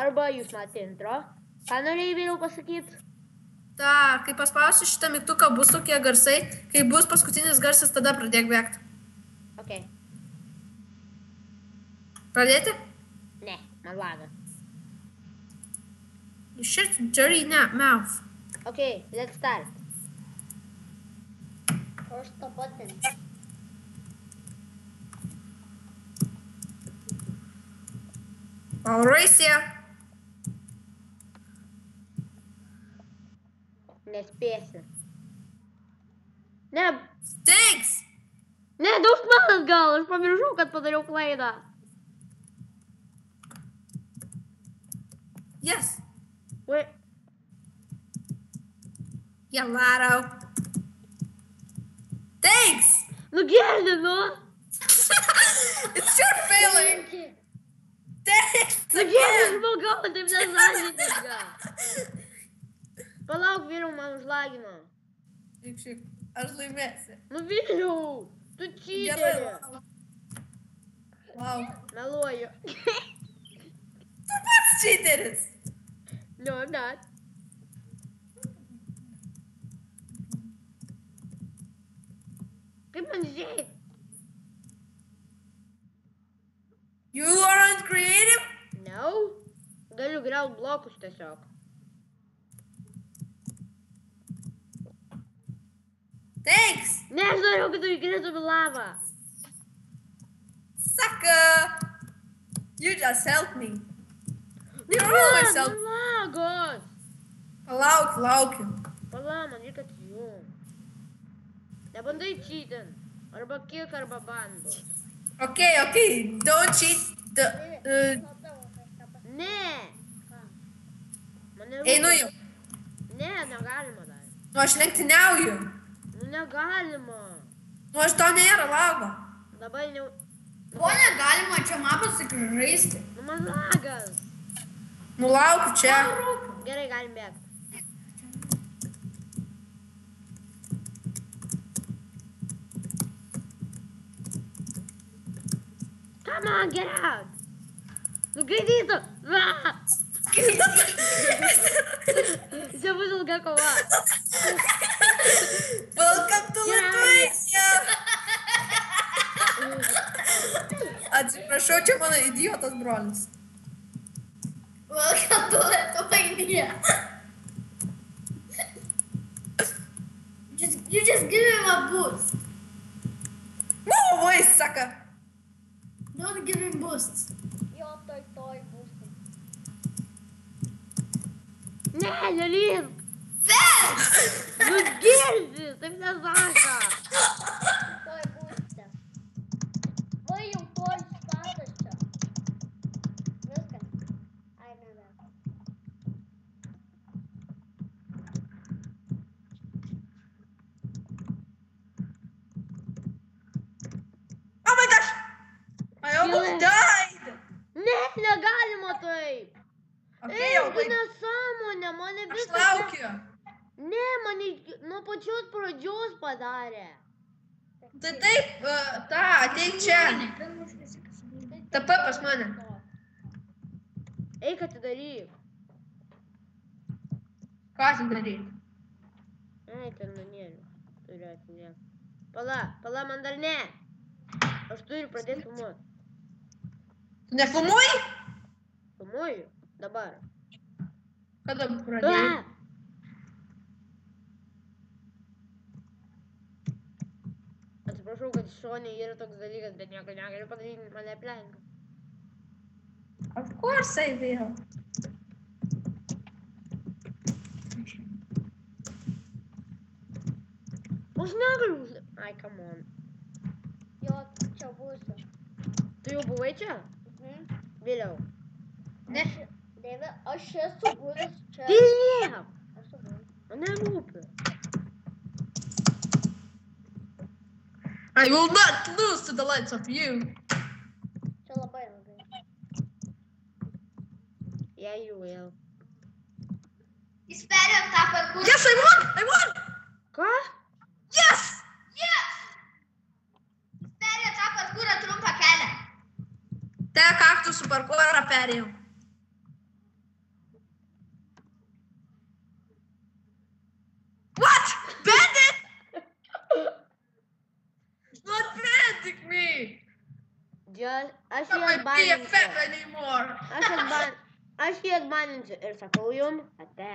arba jūs matėte intro. Ką norėjai vėliau pasakyti? Ta, kai paspausiu šitą mygtuką, bus tokie garsai. Kai bus paskutinis garsas, tada pradėk bėgti. Ok. Pradėti? Ne, man laga. You shut your dirty mouth. Ok, let's start. Push the button. Mauricio. Nespėsi. Ne, Stinks. ne, daug manas gal, aš pamiršau, kad padariau klaidą. Yes. Wait. You lotto. Thanks. Nu gerdi, nu. It's your failing. Thanks. Nu gerdi, žmogau, taip nesąžininga. Palauk, vėliau man užlagino. Šiek, aš laimėsiu. Nu vėliau, tu čyteri. Wow. Meluoju. Tu pats čyteris. No, I'm not. Kaip man žiūrėti? You aren't creative? No. Galiu griaut blokus tiesiog. Thanks. Ne, aš norėjau, kad tu įkrėtum į lavą. Sucker. You just helped me. You always help. Man lagos. Palauk, laukiu. Pala, man reikia atsijungti. Nebandai čytin. Arba kiek, arba bandos. Okay. Don't cheat. Ne. Man Einu jau. Ne, negalima dar. Nu, aš lenktyniauju. Nu, negalima. Nu, aš to nėra lago. Dabar ne... Ko negalima čia mapas tik žaisti? Nu, man lagas. Nu, laukiu čia. Gerai, galim bėgti. Come on, get out. Nu, greitytų. Čia bus ilga kova. Welcome to Gerai. Lithuania. Atsiprašau, čia mano idiotas brolis. Welcome to Lithuania. You just give him a boost. No way, sucker. Don't give him boosts. Jo, toj boostai. Ne, nelink. Fes! Nu, girdi, taip nesaka. Toj boostė. Va jau toj statas čia. Viskas. Ai, nebe. Oh my gosh. I almost died. Ne, negalima taip. Okay, Ei, jau tu nesąmonė, mane Aš viskas... laukiu. Ne, mane nuo pačios pradžios padarė. Tai taip, ateik čia. Taip pas mane. Eik atidaryk. Ką tu daryti? Ai, ten manėlių. Turiu atsinėti. Pala, man dar ne. Aš turiu pradėti filmuoti. Tu nefilmuoji? Filmuoju? Dabar. Kada pradėjai? Atsiprašau, kad šonė yra toks dalykas, bet nieko negaliu padaryti, mane aplenka. Of course I will. Aš negaliu Ai, come on. Jo, čia būsiu. Tu jau buvai čia? Vėliau. Ne. Dėvi, aš esu buvęs čia. Tylėk! Esu buvęs. Man nerūpi. I will not lose to the likes of you. Čia labai ilgai. Yeah, you will. Jis perėjo tą parkurą. Yes, I won! Ką? Yes! Yes! Jis perėjo tą parkurą trumpą kelią. Te kaktusų parkurą perėjau. Aš jį BFF atbaninsiu. anymore. Aš jį atbaninsiu ir sakau jum, ate.